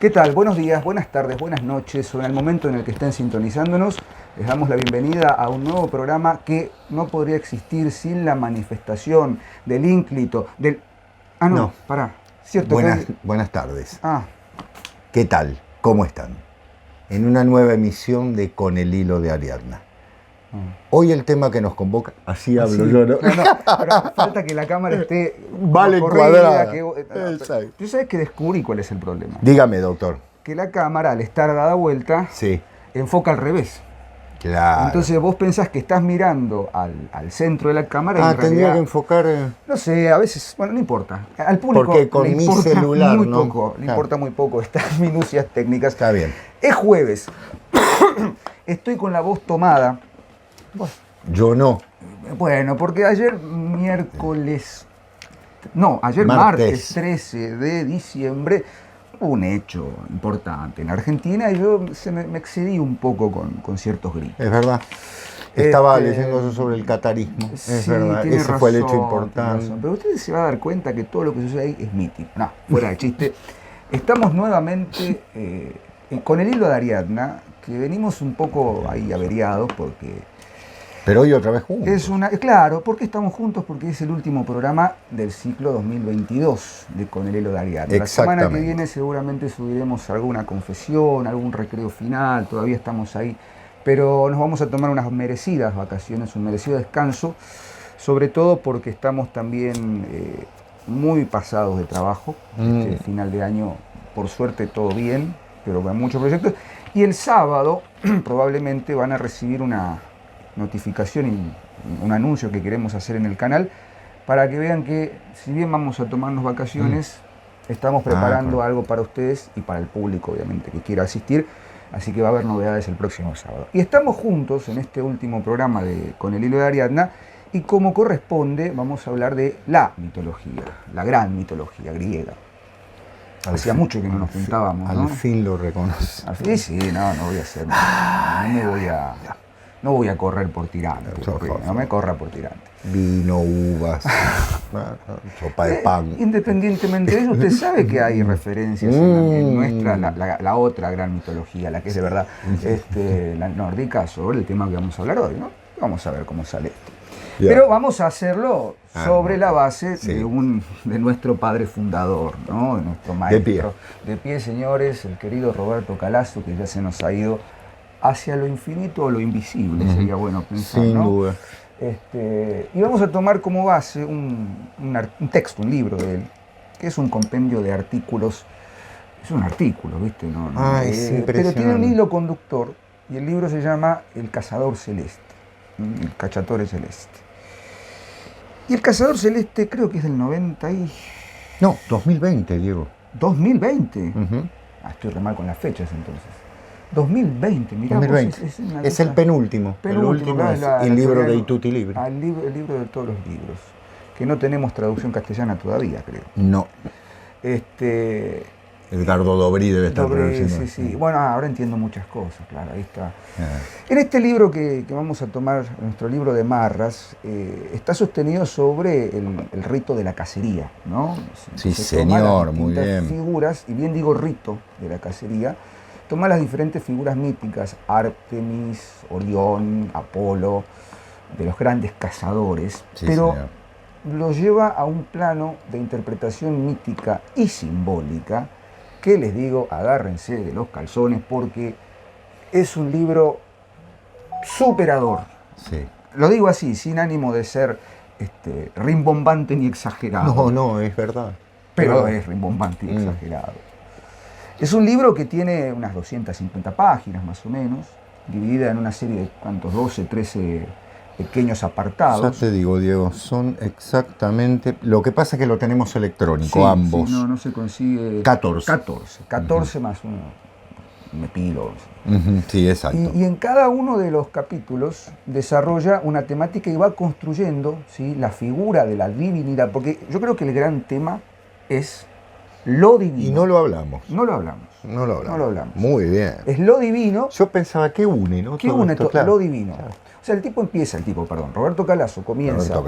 ¿Qué tal? Buenos días, buenas tardes, buenas noches, o en el momento en el que estén sintonizándonos, les damos la bienvenida a un nuevo programa que no podría existir sin la manifestación del ínclito, del... Ah, no, No. pará. Cierto Buenas tardes. Ah, ¿Qué tal? ¿Cómo están? En una nueva emisión de Con el Hilo de Ariadna. Hoy el tema que nos convoca, así hablo yo, ¿no? No, pero falta que la cámara esté Vale corrida, encuadrada. Exacto. ¿Tú sabes que descubrí cuál es el problema? Dígame, doctor. Que la cámara, al estar dada vuelta, Sí, enfoca al revés. claro. Entonces vos pensás que estás mirando al centro de la cámara y en tendría realidad... que enfocar... No sé, a veces, bueno, no importa. Al público Porque con le mi importa celular, muy ¿no? poco, le Claro. importa muy poco estas minucias técnicas. Está bien. Es jueves. Estoy con la voz tomada. Yo no. Bueno, porque ayer martes 13 de diciembre, hubo un hecho importante en Argentina y yo me excedí un poco con ciertos gritos. Es verdad. Estaba leyendo eso sobre el catarismo. Es Sí, verdad. tiene Ese razón, fue el hecho tiene importante. razón. Pero ustedes se van a dar cuenta que todo lo que sucede ahí es mítico. No, fuera de chiste. Estamos nuevamente con el hilo de Ariadna, que venimos un poco ahí averiados porque... Pero hoy otra vez juntos. Claro, ¿por qué estamos juntos? Porque es el último programa del ciclo 2022 de Con el hilo de Ariadna. La semana que viene seguramente subiremos alguna confesión, algún recreo final, todavía estamos ahí. Pero nos vamos a tomar unas merecidas vacaciones, un merecido descanso, sobre todo porque estamos también muy pasados de trabajo. Este final de año, por suerte, todo bien, pero con muchos proyectos. Y el sábado probablemente van a recibir una notificación y un anuncio que queremos hacer en el canal para que vean que, si bien vamos a tomarnos vacaciones, estamos preparando algo para ustedes y para el público, obviamente, que quiera asistir. Así que va a haber novedades el próximo sábado. Y estamos juntos en este último programa de Con el hilo de Ariadna y como corresponde vamos a hablar de la mitología, la gran mitología griega. Hacía mucho que no nos juntábamos, ¿no? Al fin lo reconoce. Sí, no voy a hacer... No voy a correr por tirante, no me corra por tirante. Vino, uvas, sopa de pan. Independientemente de eso, usted sabe que hay referencias en nuestra, la otra gran mitología, la que es de verdad la nórdica, sobre el tema que vamos a hablar hoy, ¿no? Vamos a ver cómo sale esto. Yeah. Pero vamos a hacerlo sobre la base de nuestro padre fundador, ¿no? De nuestro maestro. De pie, señores, el querido Roberto Calazo, que ya se nos ha ido hacia lo infinito o lo invisible, sería bueno pensar, sin ¿no? duda. Y vamos a tomar como base un texto, un libro de él, que es un compendio de artículos. Es un artículo, ¿viste? Pero tiene un hilo conductor, y el libro se llama El Cazador Celeste, el Cacciatore Celeste. Y el Cazador Celeste creo que es del 90 y... No, 2020, Diego. 2020. Estoy re mal con las fechas entonces. 2020, mirá, 2020. Es el penúltimo. El último es el libro de Tutti Libri. El libro de todos los libros, que no tenemos traducción castellana todavía, creo. No. Edgardo Dobrí debe estar traduciendo. Sí. Bueno, ahora entiendo muchas cosas, claro, ahí está. En este libro que vamos a tomar, nuestro libro de Marras, está sostenido sobre el rito de la cacería, ¿no? Sí, señor, muy bien. Figuras, y bien digo rito de la cacería, toma las diferentes figuras míticas, Artemis, Orión, Apolo, de los grandes cazadores, pero lo lleva a un plano de interpretación mítica y simbólica que les digo, agárrense de los calzones porque es un libro superador. Sí. Lo digo así, sin ánimo de ser rimbombante ni exagerado. No, es verdad. Pero es rimbombante y exagerado. Es un libro que tiene unas 250 páginas más o menos, dividida en una serie de, ¿cuántos? 12, 13 pequeños apartados. Ya te digo, Diego, son exactamente... Lo que pasa es que lo tenemos electrónico, ambos. Sí, no se consigue... 14 más uno, me pido. Sí, exacto. Y en cada uno de los capítulos desarrolla una temática y va construyendo, ¿sí?, la figura de la divinidad, porque yo creo que el gran tema es lo divino. Y no lo hablamos. No lo hablamos. Muy bien. Es lo divino. Yo pensaba que une, ¿no? ¿Qué une esto? Claro. Lo divino. Claro. O sea, Roberto Calazo comienza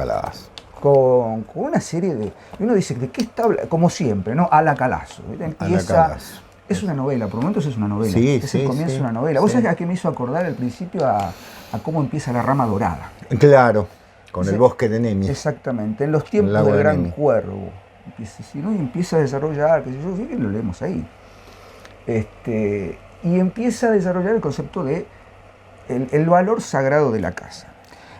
con una serie de... Y uno dice, ¿de qué está hablando? Como siempre, ¿no? A la Calazo. Empieza Es una novela, por momentos es una novela. Sí, es el comienzo de una novela. ¿Vos sabés a qué me hizo acordar al principio? A cómo empieza La Rama Dorada. Claro, con el bosque de Nemi. Exactamente, en los tiempos del Gran Cuervo. Empieza a desarrollar, que yo sé que lo leemos ahí. Y empieza a desarrollar el concepto de el valor sagrado de la casa.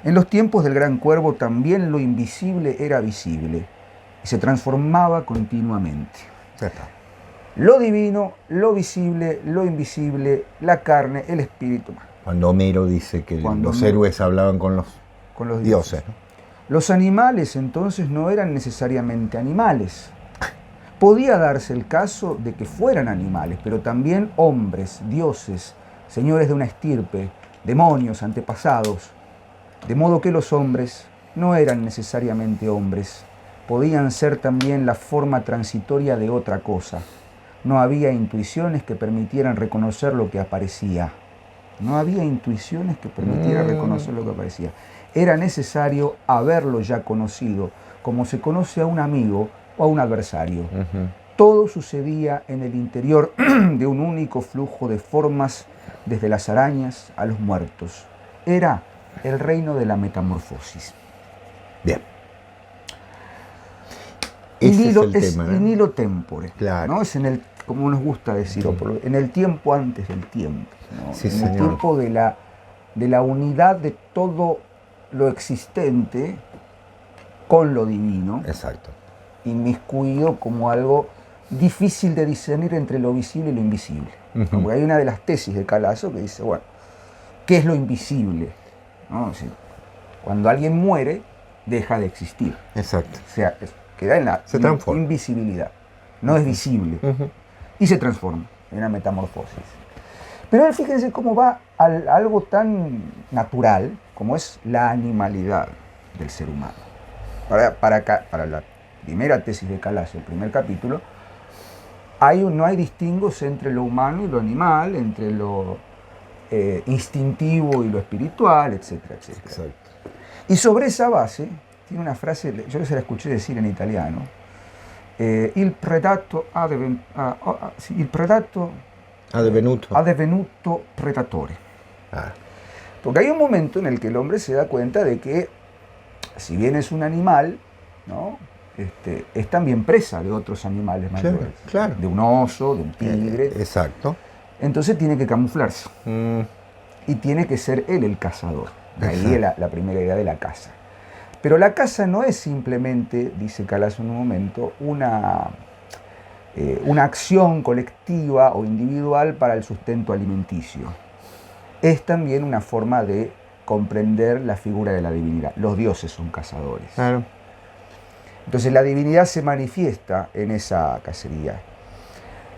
En los tiempos del Gran Cuervo también lo invisible era visible y se transformaba continuamente. Ya está. Lo divino, lo visible, lo invisible, la carne, el espíritu. Cuando Homero dice que los héroes hablaban con los dioses, ¿no? Los animales entonces no eran necesariamente animales. Podía darse el caso de que fueran animales, pero también hombres, dioses, señores de una estirpe, demonios, antepasados. De modo que los hombres no eran necesariamente hombres, podían ser también la forma transitoria de otra cosa. No había intuiciones que permitieran reconocer lo que aparecía. No había intuiciones que permitieran reconocer lo que aparecía. Era necesario haberlo ya conocido, como se conoce a un amigo o a un adversario. Todo sucedía en el interior de un único flujo de formas, desde las arañas a los muertos. Era el reino de la metamorfosis. Bien. Ese es el tema, ¿no? In nihilo tempore. Claro. ¿No? Es como nos gusta decir, en el tiempo antes del tiempo. ¿no? Sí, en señor. El tiempo de la unidad de todo lo existente con lo divino. Exacto. Inmiscuido como algo difícil de discernir entre lo visible y lo invisible. Porque hay una de las tesis de Calazo que dice, bueno, ¿qué es lo invisible? ¿No? Es decir, cuando alguien muere, deja de existir. Exacto. O sea, queda en la invisibilidad. No es visible. Y se transforma en una metamorfosis. Pero fíjense cómo va a algo tan natural como es la animalidad del ser humano. Para la primera tesis de Calazo, el primer capítulo, no hay distingos entre lo humano y lo animal, entre lo instintivo y lo espiritual, etcétera, etcétera. Exacto. Y sobre esa base, tiene una frase, yo se la escuché decir en italiano, il predato ha divenuto predatore. Porque hay un momento en el que el hombre se da cuenta de que, si bien es un animal, ¿no? Es también presa de otros animales mayores. Claro. De un oso, de un tigre. Exacto. Entonces tiene que camuflarse. Y tiene que ser él el cazador. De ahí la primera idea de la caza. Pero la caza no es simplemente, dice Calazo en un momento, una acción colectiva o individual para el sustento alimenticio. Es también una forma de comprender la figura de la divinidad. Los dioses son cazadores. Claro. Entonces la divinidad se manifiesta en esa cacería.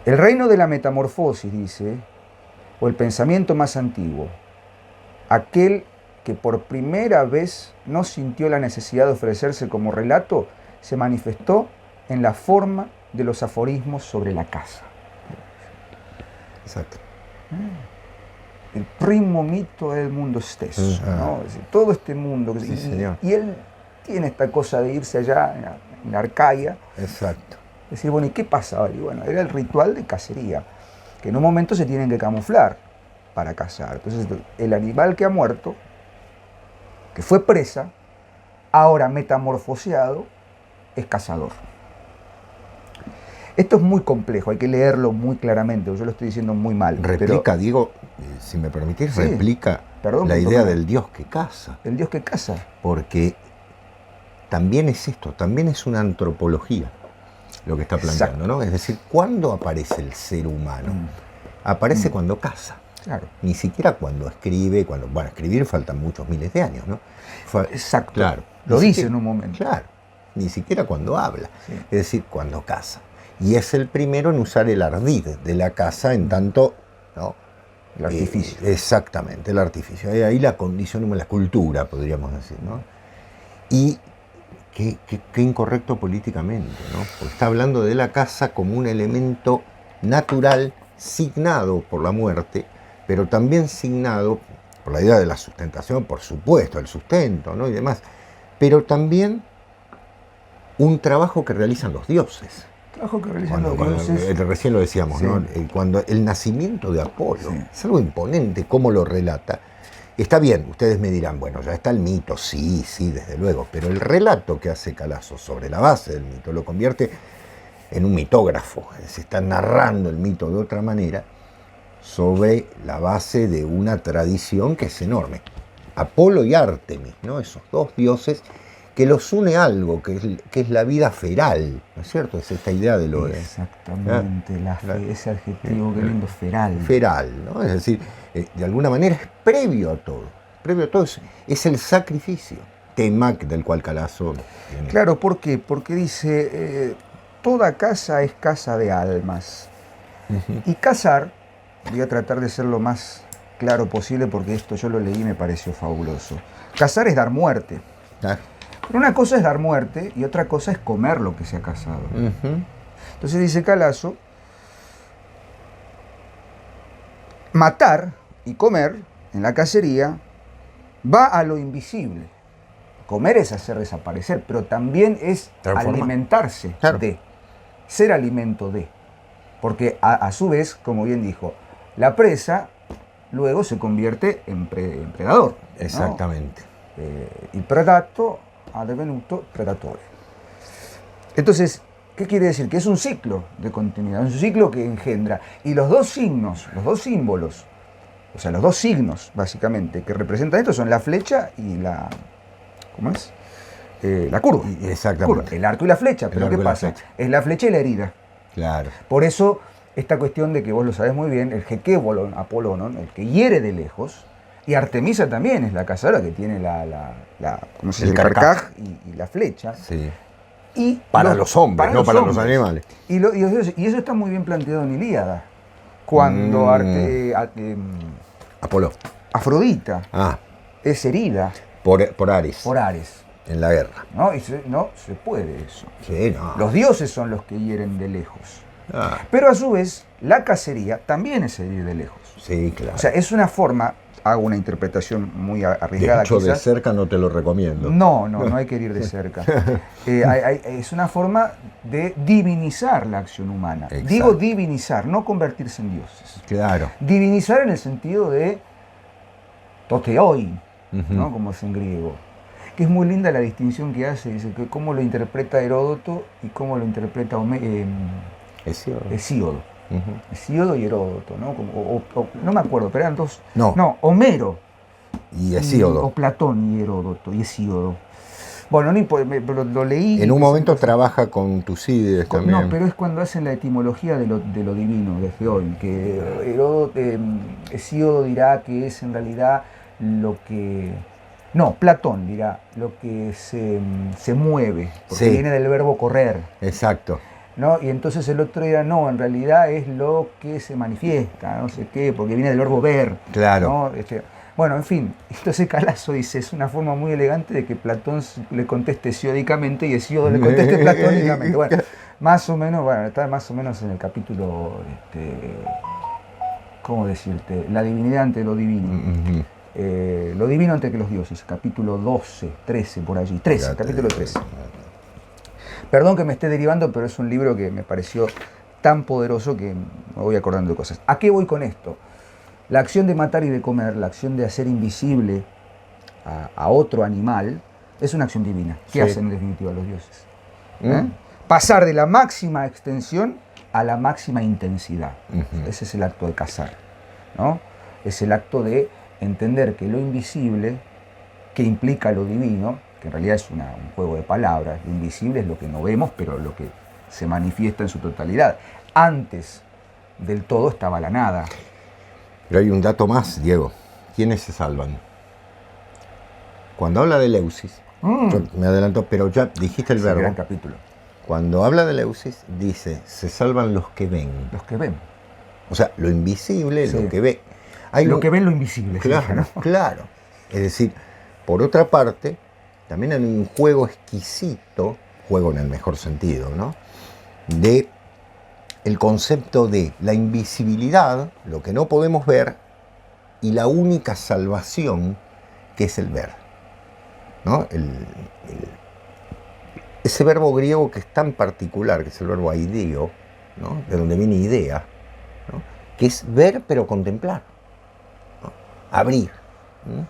El reino de la metamorfosis, dice, o el pensamiento más antiguo, aquel que por primera vez no sintió la necesidad de ofrecerse como relato, se manifestó en la forma de los aforismos sobre la caza. Exacto. El primo mito del mundo stesso, ¿no? Es decir, todo este mundo. Sí, señor. Y él tiene esta cosa de irse allá en la Arcaia. Exacto. Decir, bueno, ¿y qué pasaba? Y bueno, era el ritual de cacería, que en un momento se tienen que camuflar para cazar. Entonces, el animal que ha muerto, que fue presa, ahora metamorfoseado, es cazador. Esto es muy complejo, hay que leerlo muy claramente, yo lo estoy diciendo muy mal. Replica, Diego, si me permitís, sí, replica la idea del Dios que caza. El Dios que caza. Porque también es esto, también es una antropología lo que está planteando, exacto, ¿no? Es decir, ¿cuándo aparece el ser humano? Aparece cuando caza. Claro. Ni siquiera cuando escribe, bueno, escribir faltan muchos miles de años, ¿no? Exacto. Claro. Lo dice en un momento. Claro. Ni siquiera cuando habla. Sí. Es decir, cuando caza. Y es el primero en usar el ardid de la caza en tanto, ¿no? El artificio. Exactamente, el artificio. Ahí la condición, la cultura, podríamos decir, ¿no? Y qué incorrecto políticamente, ¿no? Porque está hablando de la caza como un elemento natural, signado por la muerte, pero también signado por la idea de la sustentación, por supuesto, el sustento, ¿no? Y demás, pero también un trabajo que realizan los dioses. trabajo que realizan los dioses. Recién lo decíamos, sí, ¿no? Cuando el nacimiento de Apolo, sí, es algo imponente, cómo lo relata. Está bien, ustedes me dirán, bueno, ya está el mito, sí, desde luego, pero el relato que hace Calazo sobre la base del mito lo convierte en un mitógrafo, se está narrando el mito de otra manera sobre la base de una tradición que es enorme. Apolo y Artemis, ¿no? Esos dos dioses que los une algo, que es la vida feral, ¿no es cierto? Es esta idea de lo... Exactamente, ese adjetivo, qué lindo, feral. Feral, ¿no? Es decir, de alguna manera es previo a todo. Previo a todo es el sacrificio, tema del cual Calazo tiene. Claro, ¿por qué? Porque dice, toda casa es casa de almas. Y cazar, voy a tratar de ser lo más claro posible porque esto yo lo leí y me pareció fabuloso. Cazar es dar muerte. Claro. Pero una cosa es dar muerte y otra cosa es comer lo que se ha cazado. Entonces dice Calazo, matar y comer en la cacería va a lo invisible. Comer es hacer desaparecer, pero también es alimentarse, claro, de, ser alimento de. Porque a su vez, como bien dijo, la presa luego se convierte en predador. Exactamente. ¿No? Il predato ha divenuto predatore. Entonces, ¿qué quiere decir? Que es un ciclo de continuidad, un ciclo que engendra. Y los dos signos, los dos símbolos, o sea, los dos signos, básicamente, que representan esto son la flecha y la... ¿Cómo es? La curva. Exactamente. Curva, el arco y la flecha. Pero ¿qué pasa? Es la flecha y la herida. Claro. Por eso, esta cuestión de que vos lo sabés muy bien, el Jequébolon, Apolonon, el que hiere de lejos, y Artemisa también es la cazadora que tiene ¿cómo se dice? El carcaj y la flecha. Sí. Y para los hombres, no para los animales. Y eso está muy bien planteado en Ilíada. Cuando Apolo. Afrodita es herida por Ares. Por Ares. En la guerra. No se puede eso. Sí, no. Los dioses son los que hieren de lejos. Pero a su vez, la cacería también es herir de lejos. Sí, claro. O sea, es una forma, hago una interpretación muy arriesgada. De hecho, quizás. De cerca no te lo recomiendo. No hay que ir de cerca. Es una forma de divinizar la acción humana. Exacto. Digo divinizar, no convertirse en dioses. Claro. Divinizar en el sentido de toteoi, ¿no? Como es en griego. Que es muy linda la distinción que hace, dice que cómo lo interpreta Heródoto y cómo lo interpreta Hesíodo. Hesíodo y Heródoto, ¿no? No me acuerdo, pero eran dos. No, Homero. Y Hesíodo. O Platón y Heródoto y Hesíodo. Bueno, lo leí. En un momento trabaja con Tucídides también. No, pero es cuando hacen la etimología de lo divino, de Geón, que Hesíodo dirá que es en realidad lo que... No, Platón dirá lo que se mueve, porque viene del verbo correr. Exacto. ¿No? Y entonces el otro dirá, no, en realidad es lo que se manifiesta, no sé qué, porque viene del verbo ver. Claro. ¿No? Bueno, en fin, entonces Calazo dice, es una forma muy elegante de que Platón le conteste hesiódicamente y Hesíodo le conteste platónicamente. Bueno, más o menos, está más o menos en el capítulo, ¿cómo decirte? La divinidad ante lo divino. Lo divino ante que los dioses, capítulo 12, 13, por allí. 13, capítulo 13. Perdón que me esté derivando, pero es un libro que me pareció tan poderoso que me voy acordando de cosas. ¿A qué voy con esto? La acción de matar y de comer, la acción de hacer invisible a otro animal, es una acción divina. ¿Qué hacen en definitiva los dioses? Pasar de la máxima extensión a la máxima intensidad. Ese es el acto de cazar, ¿no? Es el acto de entender que lo invisible, que implica lo divino, que en realidad es un juego de palabras, lo invisible es lo que no vemos, pero lo que se manifiesta en su totalidad. Antes del todo estaba la nada. Pero hay un dato más, Diego. ¿Quiénes se salvan? Cuando habla de Eleusis, yo me adelanto, pero ya dijiste el verbo. Gran capítulo. Cuando habla de Eleusis, dice, se salvan los que ven. Los que ven. O sea, lo invisible, lo que ve. Que ven lo invisible. Claro, ¿no? Claro. Es decir, por otra parte, también hay un juego exquisito, juego en el mejor sentido, ¿no? De el concepto de la invisibilidad, lo que no podemos ver, y la única salvación que es el ver, ¿no? ese verbo griego que es tan particular, que es el verbo aideo, ¿no? De donde viene idea, ¿no? Que es ver pero contemplar, ¿no? Abrir, ¿no?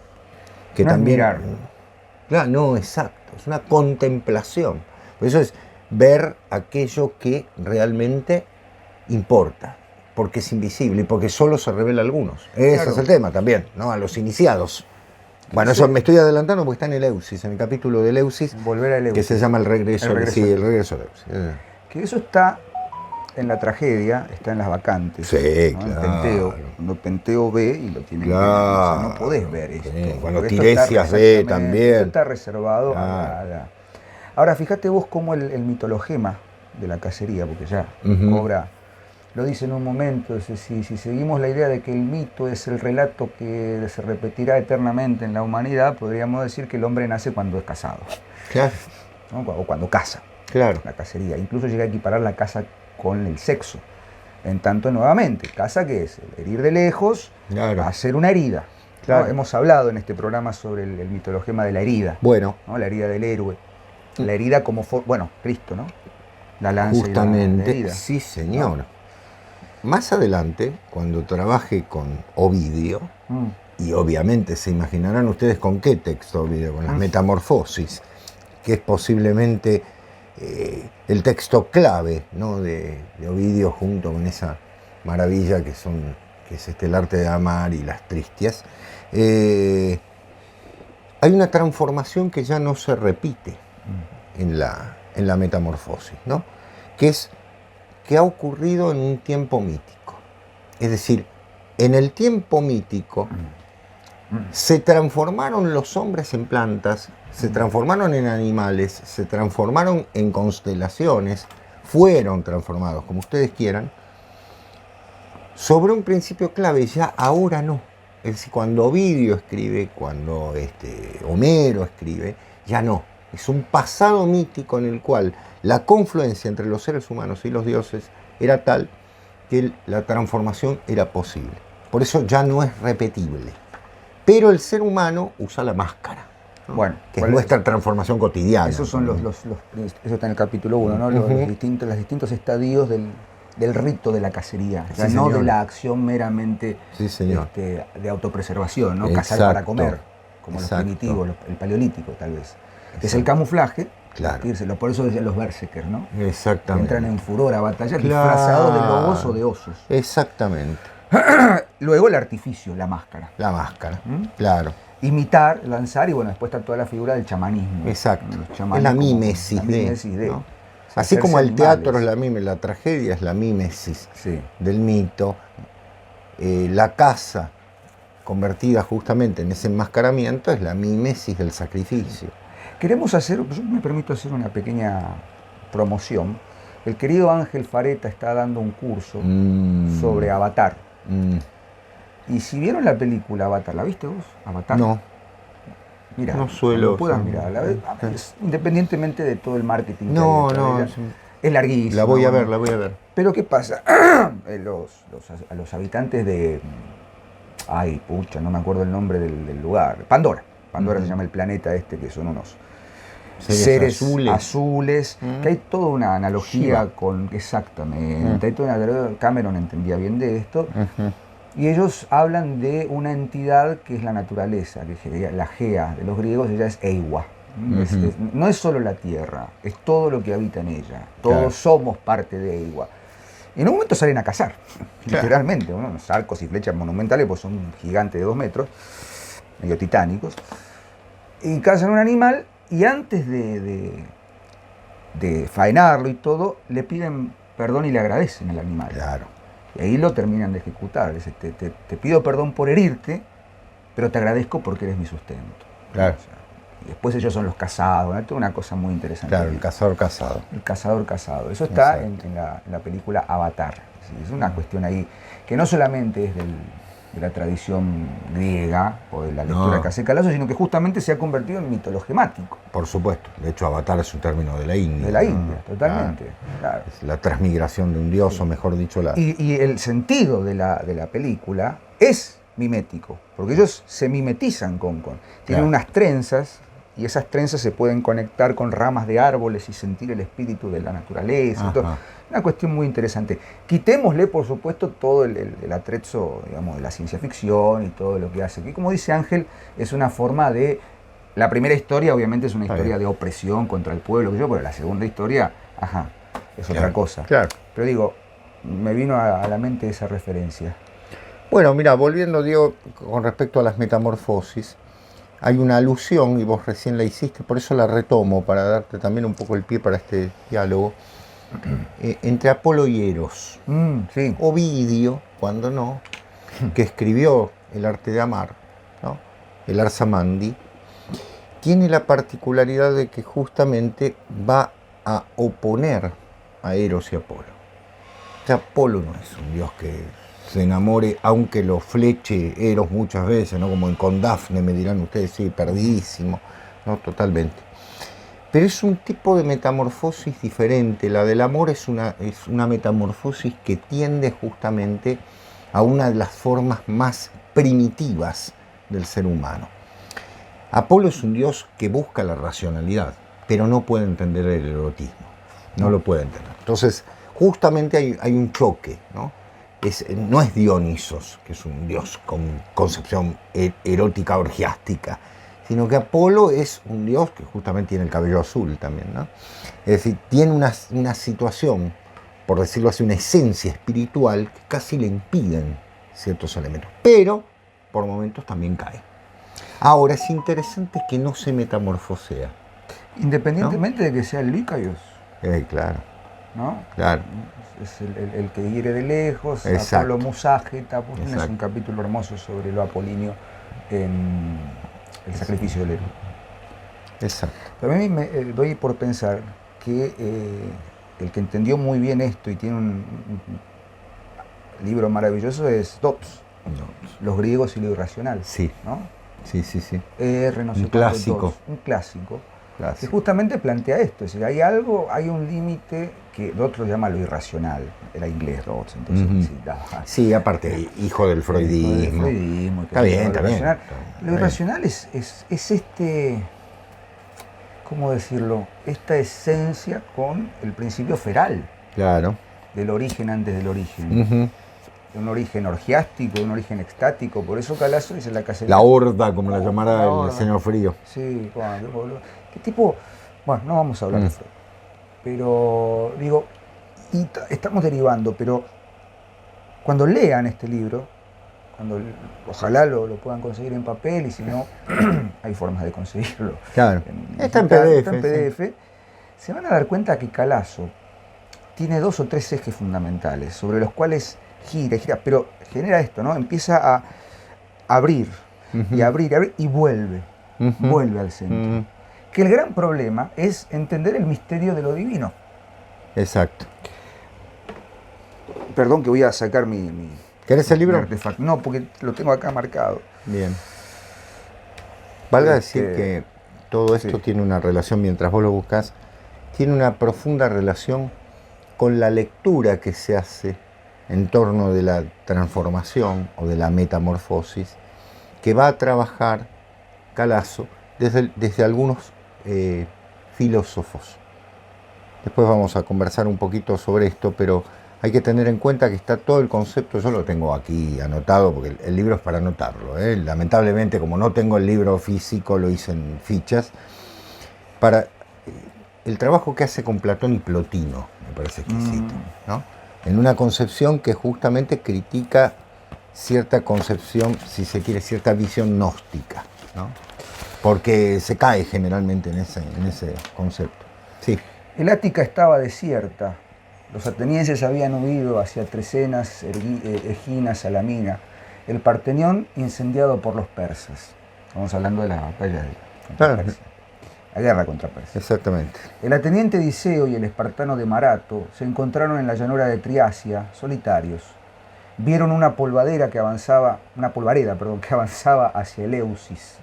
Que no también, es mirar. Claro, no, exacto, es una contemplación. Por eso es ver aquello que realmente importa, porque es invisible y porque solo se revela a algunos. Ese es el tema también, ¿no? A los iniciados. Bueno, eso me estoy adelantando porque está en el Eusis, en el capítulo del Eusis, Volver al Eusis, que se llama el regreso al Eusis. Que eso está en la tragedia, está en las vacantes. Sí, ¿no? claro. En Penteo. Cuando Penteo ve y lo tiene claro. O sea, no podés ver esto. Sí. Cuando esto Tiresias ve también. Esto está reservado claro. Ahora, fíjate vos cómo el mitologema de la cacería, porque ya cobra, lo dice en un momento, si seguimos la idea de que el mito es el relato que se repetirá eternamente en la humanidad, podríamos decir que el hombre nace cuando es casado. Claro. ¿No? O cuando caza. Claro. La cacería. Incluso llega a equiparar la caza con el sexo. En tanto, nuevamente, caza que es herir de lejos, claro. hacer una herida. Claro. ¿No? Hemos hablado en este programa sobre el mitologema de la herida. Bueno. ¿No? La herida del héroe. La herida como bueno, Cristo, ¿no? La lanza. Justamente, y la herida. Sí, señor. ¿No? Más adelante, cuando trabaje con Ovidio, y obviamente se imaginarán ustedes con qué texto Ovidio, con las Metamorfosis, que es posiblemente el texto clave, ¿no? de Ovidio, junto con esa maravilla que es el arte de amar y las tristias. Hay una transformación que ya no se repite en la Metamorfosis, ¿no? Que ha ocurrido en un tiempo mítico. Es decir, en el tiempo mítico se transformaron los hombres en plantas, se transformaron en animales, se transformaron en constelaciones, fueron transformados, como ustedes quieran, sobre un principio clave. Ya ahora no. Es decir, cuando Ovidio escribe, cuando Homero escribe, ya no. Es un pasado mítico en el cual la confluencia entre los seres humanos y los dioses era tal que la transformación era posible. Por eso ya no es repetible. Pero el ser humano usa la máscara, ¿no? Bueno, que es nuestra transformación cotidiana. Esos son eso está en el capítulo 1, ¿no? Los distintos estadios del rito de la cacería, Sí, no señor. de la acción meramente de autopreservación, ¿no? Cazar para comer, como los primitivos, el paleolítico tal vez. Es el camuflaje, claro. Por eso decían los berserkers, ¿no? Exactamente. Entran en furor a batallar, disfrazados de lobos o de osos. Exactamente. Luego el artificio, la máscara. La máscara, claro. Imitar, lanzar, y bueno, después está toda la figura del chamanismo. Exacto. Es la mímesis de ¿no? Así como el teatro es la mímesis, la tragedia es la mímesis del mito, la caza convertida justamente en ese enmascaramiento es la mímesis del sacrificio. Queremos hacer, yo me permito hacer una pequeña promoción. El querido Ángel Fareta está dando un curso sobre Avatar. Y si vieron la película Avatar, ¿la viste vos? Avatar. No. Mira, no suelo. Puedas mirarla. Independientemente de todo el marketing. No. Es larguísima. La voy a ver. Pero ¿qué pasa? A los habitantes de... Ay, pucha, no me acuerdo el nombre del lugar. Pandora. Pandora se llama el planeta que son unos seres azules, que hay toda una analogía Shiva. con... Exactamente. Hay toda Cameron entendía bien de esto. Y ellos hablan de una entidad que es la naturaleza, que la Gea de los griegos, ella es Eiwa. No es solo la tierra, es todo lo que habita en ella. Todos somos parte de Eiwa. Y en un momento salen a cazar, literalmente, unos arcos y flechas monumentales, pues son gigantes de 2 metros, medio titánicos. Y cazan un animal y antes de faenarlo y todo, le piden perdón y le agradecen al animal. Claro. Y ahí lo terminan de ejecutar. Dice, te pido perdón por herirte, pero te agradezco porque eres mi sustento. Claro. O sea, y después ellos son los casados, ¿no? Toda una cosa muy interesante. Claro, el cazador casado. El cazador casado. Eso está en la película Avatar. ¿Sí? Es una cuestión ahí que no solamente es de la tradición griega o de la lectura que hace Calazo, sino que justamente se ha convertido en mitologemático. Por supuesto. De hecho, Avatar es un término de la India. De la India, totalmente. Claro. Es la transmigración de un dios, o mejor dicho, la... Y el sentido de la película es mimético, porque ellos se mimetizan con tienen unas trenzas y esas trenzas se pueden conectar con ramas de árboles y sentir el espíritu de la naturaleza. Una cuestión muy interesante. Quitémosle, por supuesto, todo el atrezzo, digamos, de la ciencia ficción y todo lo que hace. Que, como dice Ángel, es una forma de... La primera historia, obviamente, es una historia de opresión contra el pueblo, pero la segunda historia, es otra cosa. Claro. Pero digo, me vino a la mente esa referencia. Bueno, mira, volviendo, Diego, con respecto a las metamorfosis, hay una alusión, y vos recién la hiciste, por eso la retomo, para darte también un poco el pie para este diálogo, entre Apolo y Eros. Sí. Ovidio, cuando no, que escribió El arte de amar, ¿no? El Arsamandi, tiene la particularidad de que justamente va a oponer a Eros y Apolo. O sea, Apolo no es un dios que se enamore, aunque lo fleche Eros muchas veces, ¿no? Como con Dafne, me dirán ustedes, sí, perdidísimo, ¿no? Totalmente. Pero es un tipo de metamorfosis diferente. La del amor es una metamorfosis que tiende justamente a una de las formas más primitivas del ser humano. Apolo es un dios que busca la racionalidad, pero no puede entender el erotismo, no lo puede entender. Entonces, justamente hay un choque, ¿no? No es Dionisos, que es un dios con concepción erótica orgiástica, sino que Apolo es un dios que justamente tiene el cabello azul también, ¿no? Es decir, tiene una situación, por decirlo así, una esencia espiritual que casi le impiden ciertos elementos, pero por momentos también cae. Ahora, es interesante que no se metamorfosea. Independientemente de que sea el Lícaios. Claro. ¿No? Claro. Es el que hiere de lejos. Exacto. Apolo Muságeta, es un capítulo hermoso sobre lo apolíneo en el sacrificio del héroe. Exacto. Pero a mí me doy por pensar que el que entendió muy bien esto y tiene un libro maravilloso es Dodds, Los griegos y lo irracional. Sí. ¿no? Sí. No sé un clásico. Dodds, un clásico. Que justamente plantea esto, es decir, hay un límite que Dodds lo llama lo irracional, era inglés Dodds, entonces sí, aparte, hijo del freudismo. Está bien. Lo irracional es este, ¿cómo decirlo? Esta esencia con el principio feral. Claro. Del origen antes del origen. Un origen orgiástico, un origen extático, por eso Calazo dice la cacería. La horda, como la llamara el señor Frío. Sí, ¿qué tipo? Bueno, no vamos a hablar de Freud, pero digo, y estamos derivando, pero cuando lean este libro, ojalá lo puedan conseguir en papel, y si no, hay formas de conseguirlo. Claro, está en PDF. Está en PDF. Sí. Se van a dar cuenta que Calazo tiene 2 o 3 ejes fundamentales, sobre los cuales gira, pero genera esto, ¿no? Empieza a abrir, y abrir, y vuelve al centro. Que el gran problema es entender el misterio de lo divino. Exacto. Perdón que voy a sacar mi ¿Querés el libro? Artefacto. No, porque lo tengo acá marcado. Bien. Valga decir que todo esto tiene una relación, mientras vos lo buscas, tiene una profunda relación con la lectura que se hace en torno de la transformación o de la metamorfosis que va a trabajar Calazo desde algunos filósofos. Después vamos a conversar un poquito sobre esto, pero hay que tener en cuenta que está todo el concepto, yo lo tengo aquí anotado porque el libro es para anotarlo, lamentablemente como no tengo el libro físico lo hice en fichas, para el trabajo que hace con Platón y Plotino, me parece exquisito, ¿no? En una concepción que justamente critica cierta concepción, si se quiere, cierta visión gnóstica, ¿no? Porque se cae generalmente en ese concepto. Sí. El Ática estaba desierta. Los atenienses habían huido hacia Trecenas, Egina, Salamina. El Partenión incendiado por los persas. Estamos hablando de la batalla contra Persia. La guerra contra Persia. Exactamente. El ateniente Diceo y el espartano de Marato se encontraron en la llanura de Triasia, solitarios. Vieron una polvareda que avanzaba hacia Eleusis,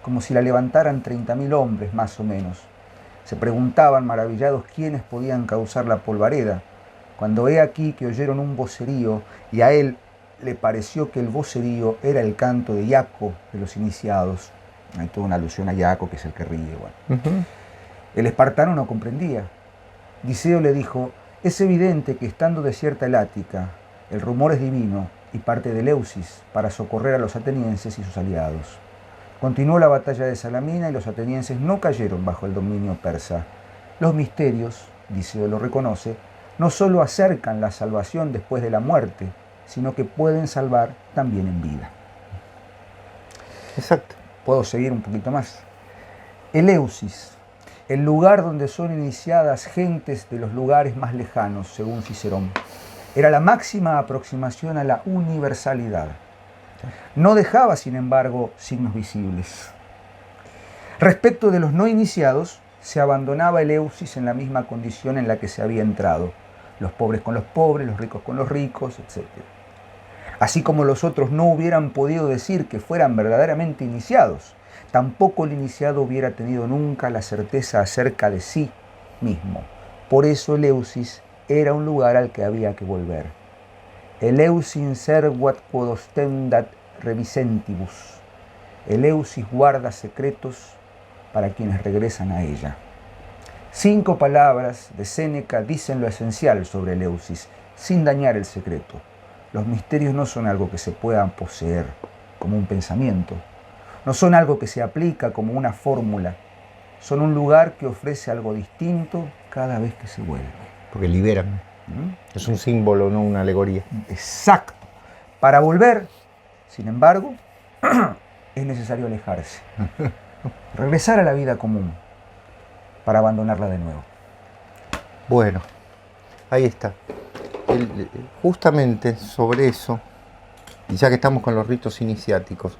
como si la levantaran 30.000 hombres más o menos. Se preguntaban maravillados quiénes podían causar la polvareda, cuando he aquí que oyeron un vocerío, y a él le pareció que el vocerío era el canto de Iaco de los iniciados. Hay toda una alusión a Iaco, que es el que ríe. Bueno. El espartano no comprendía. Diceo le dijo: es evidente que estando desierta el Ática, el rumor es divino y parte de Eleusis para socorrer a los atenienses y sus aliados. Continuó la batalla de Salamina y los atenienses no cayeron bajo el dominio persa. Los misterios, Diceo lo reconoce, no solo acercan la salvación después de la muerte, sino que pueden salvar también en vida. Exacto. ¿Puedo seguir un poquito más? Eleusis, el lugar donde son iniciadas gentes de los lugares más lejanos, según Cicerón, era la máxima aproximación a la universalidad. No dejaba, sin embargo, signos visibles. Respecto de los no iniciados, se abandonaba Eleusis en la misma condición en la que se había entrado, los pobres con los pobres, los ricos con los ricos, etc. Así como los otros no hubieran podido decir que fueran verdaderamente iniciados, tampoco el iniciado hubiera tenido nunca la certeza acerca de sí mismo. Por eso Eleusis era un lugar al que había que volver. Eleusis servat quod ostendat revisentibus. Eleusis guarda secretos para quienes regresan a ella. 5 palabras de Séneca dicen lo esencial sobre Eleusis, sin dañar el secreto. Los misterios no son algo que se puedan poseer como un pensamiento. No son algo que se aplica como una fórmula. Son un lugar que ofrece algo distinto cada vez que se vuelve. Porque liberan. Es un símbolo, no una alegoría. Exacto. Para volver, sin embargo, es necesario alejarse. Regresar a la vida común para abandonarla de nuevo. Bueno, ahí está. Justamente sobre eso, y ya que estamos con los ritos iniciáticos,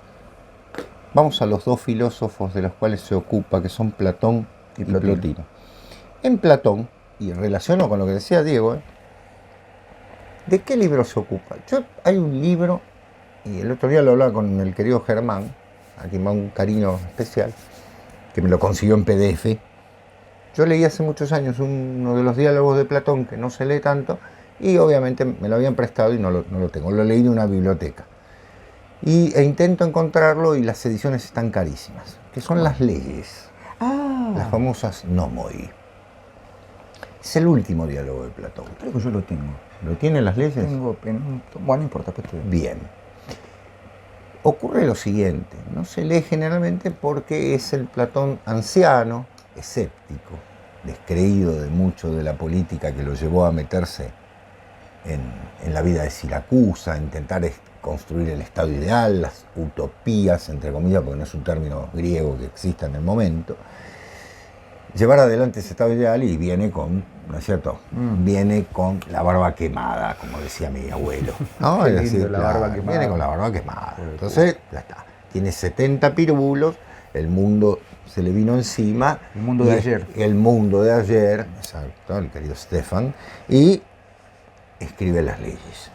vamos a los 2 filósofos de los cuales se ocupa, que son Platón y Plotino. En Platón, y en relación con lo que decía Diego, ¿de qué libro se ocupa? Hay un libro, y el otro día lo hablaba con el querido Germán, a quien va un cariño especial, que me lo consiguió en PDF. Yo leí hace muchos años uno de los diálogos de Platón, que no se lee tanto, y obviamente me lo habían prestado y no lo tengo. Lo leí de una biblioteca. E intento encontrarlo y las ediciones están carísimas, que son las leyes, las famosas nomoi. Es el último diálogo de Platón. Creo que yo lo tengo. ¿Lo tienen las leyes? Bueno, no importa. Pues bien. Ocurre lo siguiente, no se lee generalmente porque es el Platón anciano, escéptico, descreído de mucho de la política que lo llevó a meterse en la vida de Siracusa, a intentar construir el estado ideal, las utopías, entre comillas, porque no es un término griego que exista en el momento, llevar adelante ese estado ideal, y viene con, ¿no es cierto? Viene con la barba quemada, como decía mi abuelo, ¿no? Es decir, la barba quemada. Viene con la barba quemada. Entonces, ya está. Tiene 70 pirulos, el mundo se le vino encima. El mundo de ayer. El mundo de ayer, exacto, el querido Stefan, y escribe las leyes.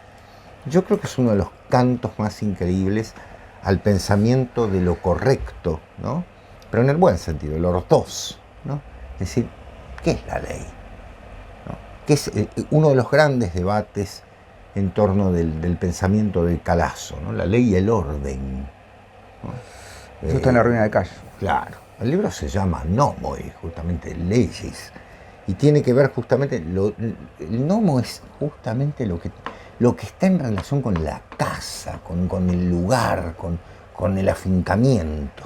Yo creo que es uno de los cantos más increíbles al pensamiento de lo correcto, ¿no? Pero en el buen sentido, el ortos, ¿no? Es decir, ¿qué es la ley? ¿No? Que es uno de los grandes debates en torno del pensamiento del Calazo, ¿no? La ley y el orden, ¿no? Eso está en la Ruina de Calle. Claro. El libro se llama Nomoi, justamente leyes, y tiene que ver justamente, el nomo es justamente lo que está en relación con la casa, con el lugar, con el afincamiento.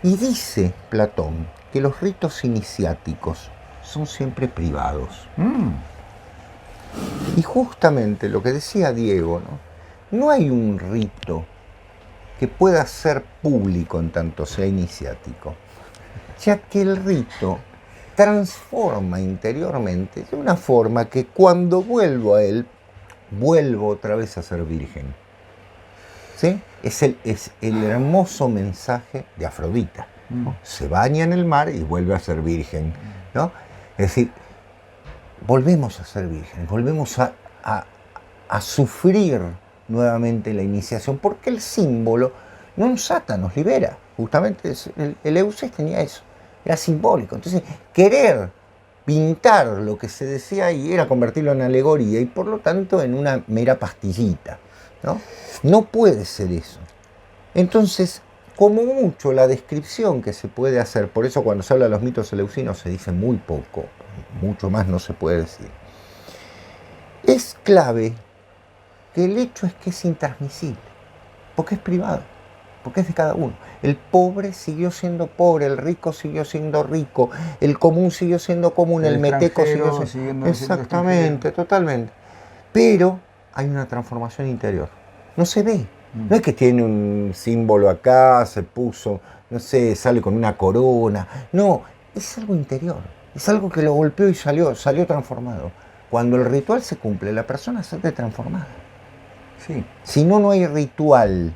Y dice Platón que los ritos iniciáticos son siempre privados. Y justamente lo que decía Diego, no hay un rito que pueda ser público en tanto sea iniciático, ya que el rito transforma interiormente de una forma que cuando vuelvo a él, vuelvo otra vez a ser virgen. ¿Sí? Es el hermoso mensaje de Afrodita, ¿no? Se baña en el mar y vuelve a ser virgen, ¿no? Es decir, volvemos a ser virgen, volvemos a sufrir nuevamente la iniciación, porque el símbolo non sata nos libera. Justamente el Eleusis tenía eso, era simbólico. Entonces, querer pintar lo que se decía ahí era convertirlo en alegoría y por lo tanto en una mera pastillita, ¿no? No puede ser eso. Entonces, como mucho la descripción que se puede hacer, por eso cuando se habla de los mitos eleusinos se dice muy poco, mucho más no se puede decir. Es clave que el hecho es que es intransmisible, porque es privado, porque es de cada uno. El pobre siguió siendo pobre, el rico siguió siendo rico, el común siguió siendo común, el meteco siguió siendo... Exactamente, totalmente. Pero hay una transformación interior. No se ve. No es que tiene un símbolo acá, se puso, no sé, sale con una corona. No, es algo interior. Es algo que lo golpeó y salió transformado. Cuando el ritual se cumple, la persona sale transformada. Sí. Si no, no hay ritual.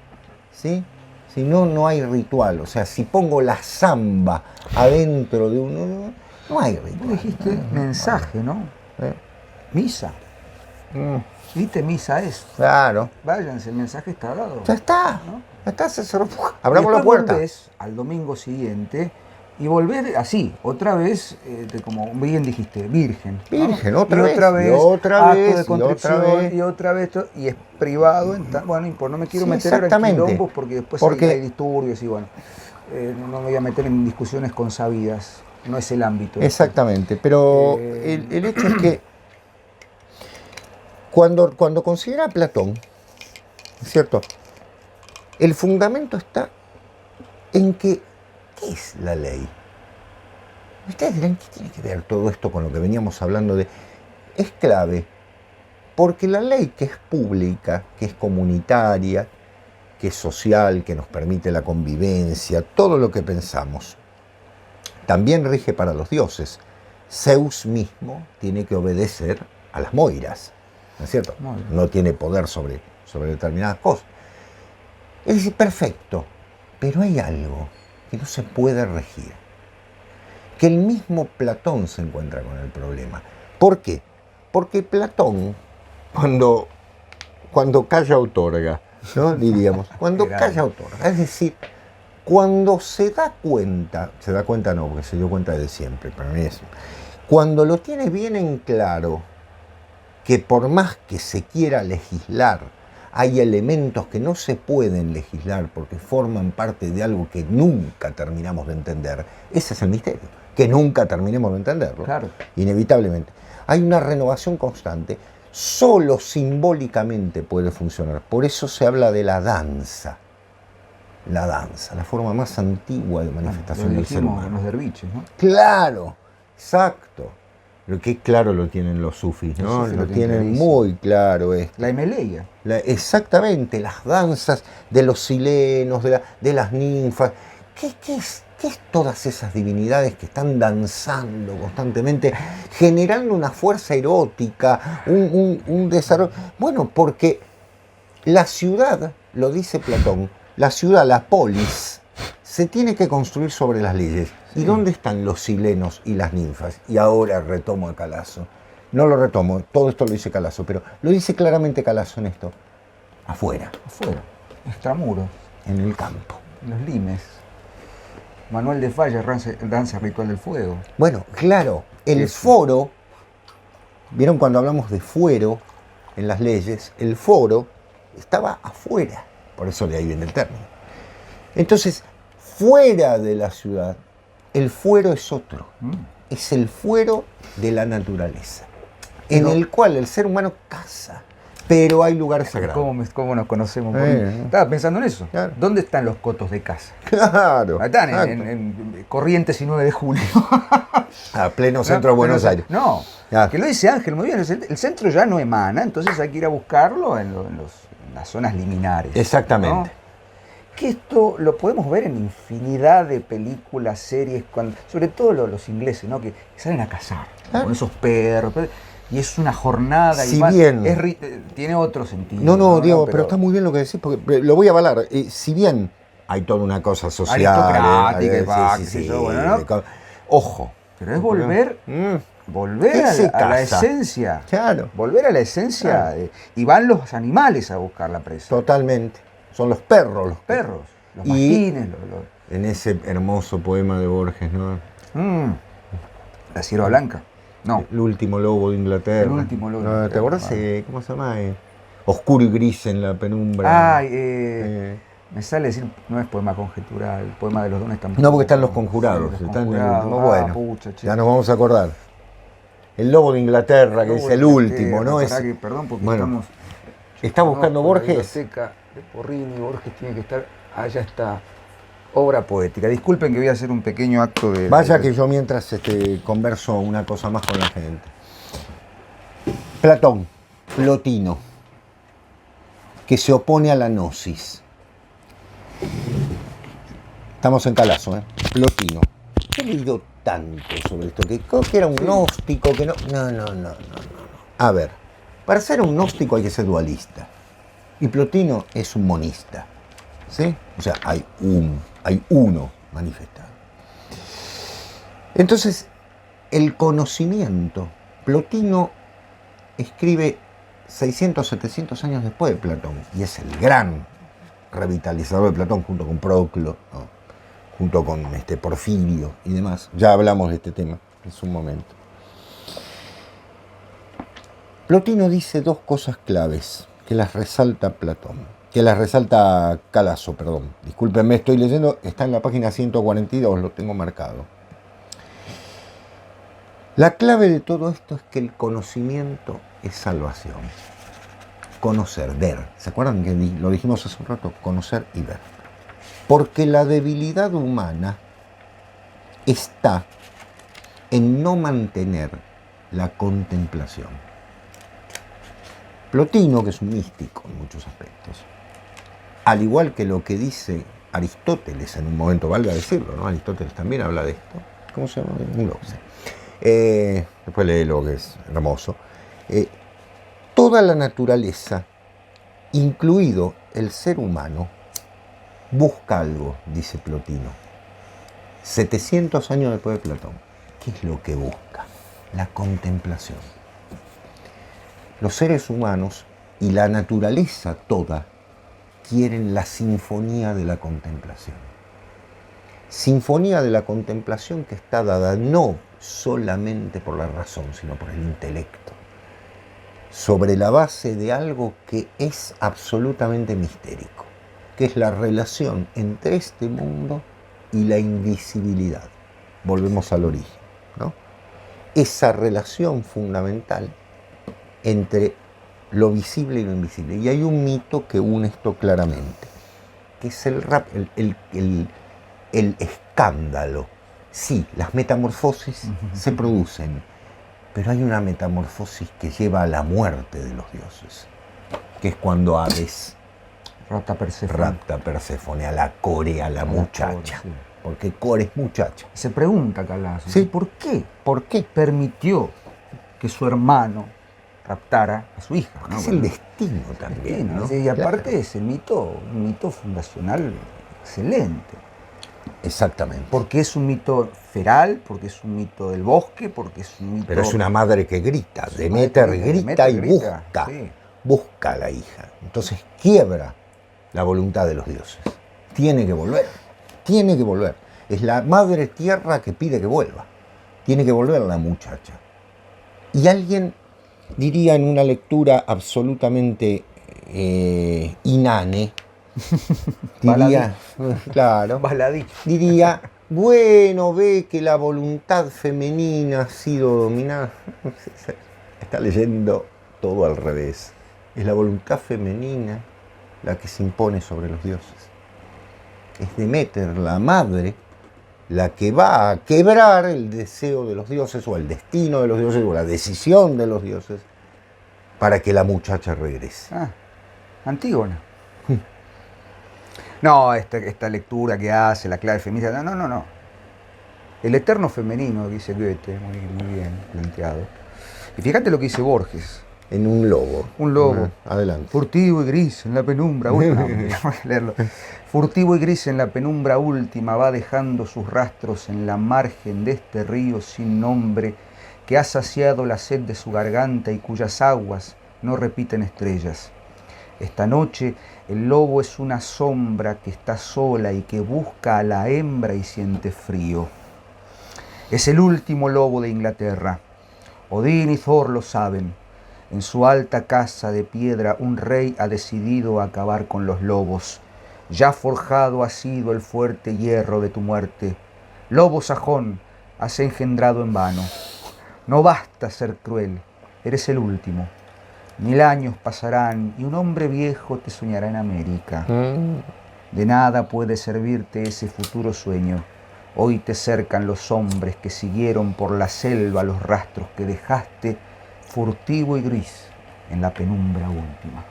¿Sí? Si no, no hay ritual. O sea, si pongo la samba adentro de uno, no hay ritual. Vos dijiste mensaje, ¿no? Misa. ¿Viste? Misa es. Claro. Váyanse, el mensaje está dado. Ya está. ¿No? Ya está, se cerró. Abramos la puerta. Volvés al domingo siguiente y volvés así, otra vez, como bien dijiste, virgen. Virgen, ¿no? otra vez. Y otra vez, acto de contrición, y otra vez, y es privado. Bueno, no me quiero meter ahora en quilombos porque después hay disturbios y bueno, no me voy a meter en discusiones consabidas. No es el ámbito. Exactamente, pero el hecho es que cuando considera a Platón, ¿cierto? El fundamento está en que, ¿qué es la ley? Ustedes dirán, ¿qué tiene que ver todo esto con lo que veníamos hablando de? Es clave, porque la ley que es pública, que es comunitaria, que es social, que nos permite la convivencia, todo lo que pensamos, también rige para los dioses. Zeus mismo tiene que obedecer a las moiras, ¿no es cierto? No tiene poder sobre determinadas cosas. Es decir, perfecto, pero hay algo que no se puede regir. Que el mismo Platón se encuentra con el problema. ¿Por qué? Porque Platón, cuando calla otorga, ¿no? Diríamos, cuando calla otorga, es decir, cuando se da cuenta no, porque se dio cuenta de siempre, para mí es, cuando lo tiene bien en claro, que por más que se quiera legislar, hay elementos que no se pueden legislar porque forman parte de algo que nunca terminamos de entender. Ese es el misterio, que nunca terminemos de entenderlo, claro. Inevitablemente. Hay una renovación constante, solo simbólicamente puede funcionar. Por eso se habla de la danza. La danza, la forma más antigua de manifestación del ser humano. Los derviches, ¿no? Claro, exacto. Lo que claro lo tienen los sufis, ¿no? Lo tienen muy claro esto. La Emeleia. Exactamente, las danzas de los silenos, de las ninfas. ¿Qué es todas esas divinidades que están danzando constantemente, generando una fuerza erótica, un desarrollo? Bueno, porque la ciudad, lo dice Platón, la ciudad, la polis, se tiene que construir sobre las leyes. Sí. ¿Y dónde están los silenos y las ninfas? Y ahora retomo a Calazo. No lo retomo, todo esto lo dice Calazo, pero lo dice claramente Calazo en esto. Afuera. Afuera, extramuros. En el campo. En los limes. Manuel de Falla, danza ritual del fuego. Bueno, claro, el foro, ¿vieron cuando hablamos de fuero en las leyes? El foro estaba afuera, por eso de ahí viene el término. Entonces, fuera de la ciudad, el fuero es otro. Es el fuero de la naturaleza, en el cual el ser humano caza, pero hay lugares sagrados. ¿Cómo nos conocemos? Estaba pensando en eso. Claro. ¿Dónde están los cotos de caza? Claro. Están en Corrientes y 9 de julio. A pleno centro de Buenos Aires. No, claro. Que lo dice Ángel muy bien. El centro ya no emana, entonces hay que ir a buscarlo en las zonas liminares. Exactamente. ¿No? Que esto lo podemos ver en infinidad de películas, series, sobre todo los ingleses, ¿no? Que salen a cazar con esos perros. Y es una jornada. Si bien tiene otro sentido. No, Diego, pero está muy bien lo que decís, porque lo voy a avalar. Si bien hay toda una cosa social. Aristocrática, ¿no? Ojo. Pero es volver a la esencia. Claro. Volver a la esencia. Claro. Y van los animales a buscar la presa. Totalmente. Son los perros. Los mastines. En ese hermoso poema de Borges, ¿no? La Cierva Blanca. No. El último lobo de Inglaterra. El último lobo de Inglaterra. ¿Te acordás? ¿Cómo se llama? Oscuro y gris en la penumbra. Me sale decir, no es poema conjetural, el poema de los dones tampoco. No, porque están los conjurados, Sí, están en el conjurados. último. Bueno, Pucha, ya nos vamos a acordar. El lobo de Inglaterra, que es el último, ¿no? Perdón, porque bueno, ¿está buscando Borges? La biblioteca de Porrini, Borges tiene que estar, allá está, obra poética. Disculpen que voy a hacer un pequeño acto de... Vaya que yo mientras converso una cosa más con la gente. Platón, Plotino, que se opone a la gnosis. Estamos en Calazo, ¿eh? Plotino. He leído tanto sobre esto, que creo que era un gnóstico, que no. No. A ver, para ser un gnóstico hay que ser dualista. Y Plotino es un monista. ¿Sí? O sea, hay uno manifestado. Entonces, el conocimiento, Plotino escribe 600, 700 años después de Platón, y es el gran revitalizador de Platón, junto con Proclo, ¿no? Junto con Porfirio y demás. Ya hablamos de este tema en un momento. Plotino dice dos cosas claves que las resalta Calazo, perdón. Discúlpenme, estoy leyendo, está en la página 142, lo tengo marcado. La clave de todo esto es que el conocimiento es salvación. Conocer, ver. ¿Se acuerdan que lo dijimos hace un rato? Conocer y ver. Porque la debilidad humana está en no mantener la contemplación. Plotino, que es un místico en muchos aspectos, al igual que lo que dice Aristóteles en un momento, valga decirlo, ¿no? Aristóteles también habla de esto. ¿Cómo se llama? No lo sé. Después léelo, que es hermoso. Toda la naturaleza, incluido el ser humano, busca algo, dice Plotino. 700 años después de Platón. ¿Qué es lo que busca? La contemplación. Los seres humanos y la naturaleza toda quieren la sinfonía de la contemplación. Sinfonía de la contemplación que está dada no solamente por la razón, sino por el intelecto, sobre la base de algo que es absolutamente mistérico, que es la relación entre este mundo y la invisibilidad. Volvemos al origen, ¿no? Esa relación fundamental entre lo visible y lo invisible. Y hay un mito que une esto claramente, que es el escándalo. Sí, las metamorfosis se producen, pero hay una metamorfosis que lleva a la muerte de los dioses, que es cuando Hades rapta a Perséfone, a la Core, a la muchacha. Core, sí. Porque Core es muchacha. Se pregunta Calazo, ¿sí? ¿Por qué? ¿Por qué Permitió que su hermano raptara a su hija? Porque es el destino también, ¿no? Y aparte claro, es un mito fundacional excelente. Exactamente. Porque es un mito feral, porque es un mito del bosque, porque es un mito... Pero es una madre que grita, Demeter grita y busca, sí, busca a la hija. Entonces quiebra la voluntad de los dioses. Tiene que volver. Es la madre tierra que pide que vuelva. Tiene que volver la muchacha. Y alguien diría en una lectura absolutamente inane, diría, claro, diría, bueno, ve que la voluntad femenina ha sido dominada. Está leyendo todo al revés. Es la voluntad femenina la que se impone sobre los dioses. Es Demeter, la madre, la que va a quebrar el deseo de los dioses, o el destino de los dioses, o la decisión de los dioses, para que la muchacha regrese. Antígona. No, esta lectura que hace, la clave feminista, no. El eterno femenino, dice Goethe, muy bien planteado. Y fíjate lo que dice Borges. En un lobo. Un lobo. Adelante. Furtivo y gris en la penumbra última. Voy a leerlo. Furtivo y gris en la penumbra última va dejando sus rastros en la margen de este río sin nombre que ha saciado la sed de su garganta y cuyas aguas no repiten estrellas. Esta noche el lobo es una sombra que está sola y que busca a la hembra y siente frío. Es el último lobo de Inglaterra. Odín y Thor lo saben. En su alta casa de piedra un rey ha decidido acabar con los lobos. ya forjado ha sido el fuerte hierro de tu muerte. Lobo sajón has engendrado en vano. No basta ser cruel, eres el último. 1000 años pasarán y un hombre viejo te soñará en América. De nada puede servirte ese futuro sueño. Hoy te cercan los hombres que siguieron por la selva los rastros que dejaste, furtivo y gris, en la penumbra última.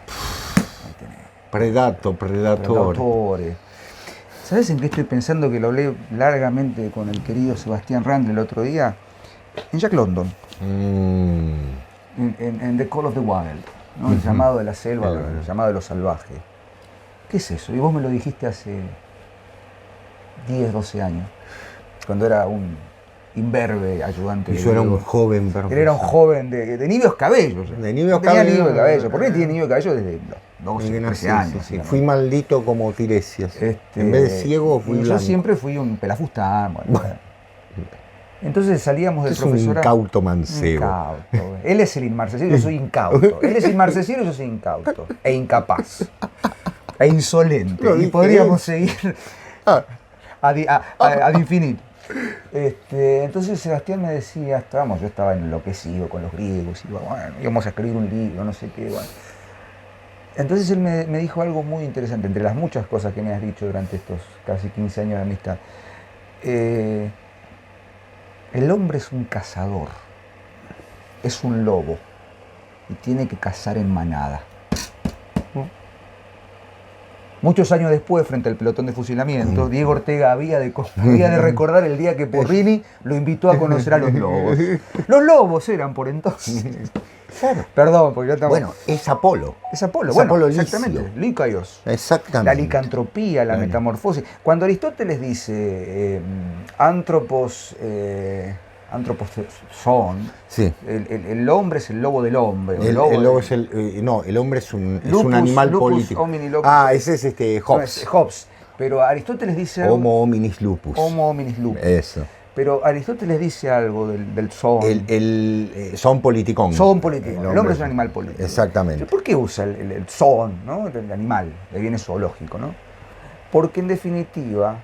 Predatore. ¿Sabes en qué estoy pensando? Que lo hablé largamente con el querido Sebastián Randle el otro día. En Jack London. En The Call of the Wild, ¿no? El llamado de la selva, el llamado de lo salvaje. ¿Qué es eso? Y vos me lo dijiste hace 10, 12 años, cuando era un imberbe ayudante. Y yo era un joven. Él era un joven de niveos cabellos. Tenía niveo de cabello. ¿Por qué tiene niveo de cabello desde los 12, 13 años? Sí. Fui maldito como Tiresias. En vez de ciego fui blanco. Yo siempre fui un pelafustán. Entonces salíamos del profesorado. Un incauto mancebo. Incauto. Él es el inmarcesible, yo soy incauto. Él es inmarcesible, yo soy incauto. E incapaz. E insolente. Y podríamos seguir ad infinito. Entonces Sebastián me decía, yo estaba enloquecido con los griegos, íbamos a escribir un libro, no sé qué. Bueno. Entonces él me dijo algo muy interesante, entre las muchas cosas que me has dicho durante estos casi 15 años de amistad. El hombre es un cazador, es un lobo y tiene que cazar en manada. Muchos años después, frente al pelotón de fusilamiento, Diego Ortega había de recordar el día que Porrini lo invitó a conocer a los lobos. Los lobos eran por entonces. Claro. Perdón, porque ya estamos... Bueno, es Apolo. Es Apolo, Apolo exactamente. Licaios. Exactamente. La licantropía, la metamorfosis. Cuando Aristóteles dice antropos son, sí. El hombre es el lobo del hombre. El lobo es el hombre es un animal político. Ese es Hobbes. No, es Hobbes. Pero Aristóteles dice algo. Homo hominis lupus. Homo hominis lupus. Eso. Pero Aristóteles dice algo del son. Son politicón. Son politicón. El hombre es un animal político. Exactamente. ¿Por qué usa el son, ¿no? El animal, de viene zoológico, ¿no? Porque en definitiva.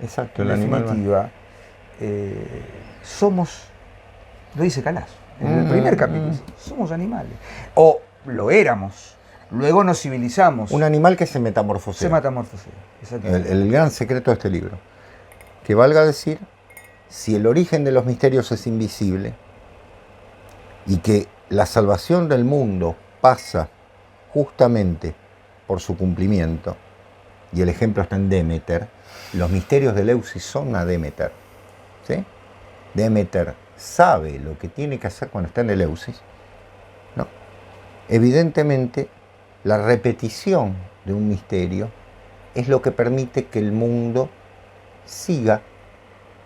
Exacto, somos, lo dice Calas, en el primer capítulo, somos animales. O lo éramos, luego nos civilizamos. Un animal que se metamorfosea. El gran secreto de este libro. Que valga decir, si el origen de los misterios es invisible y que la salvación del mundo pasa justamente por su cumplimiento, y el ejemplo está en Demeter, los misterios de Eleusis son a Demeter. ¿Sí? Demeter sabe lo que tiene que hacer cuando está en Eleusis, ¿no? Evidentemente, la repetición de un misterio es lo que permite que el mundo siga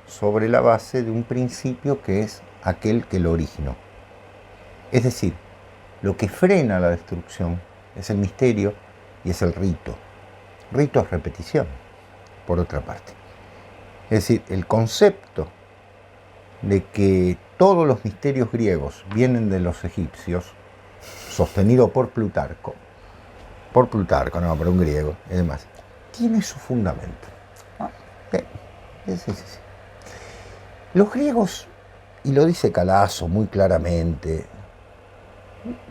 sobre la base de un principio que es aquel que lo originó. Es decir, lo que frena la destrucción es el misterio y es el rito. Rito es repetición, por otra parte. Es decir, el concepto de que todos los misterios griegos vienen de los egipcios, sostenido por Plutarco, por un griego y demás, tiene su fundamento. Sí. Los griegos, y lo dice Calazo muy claramente,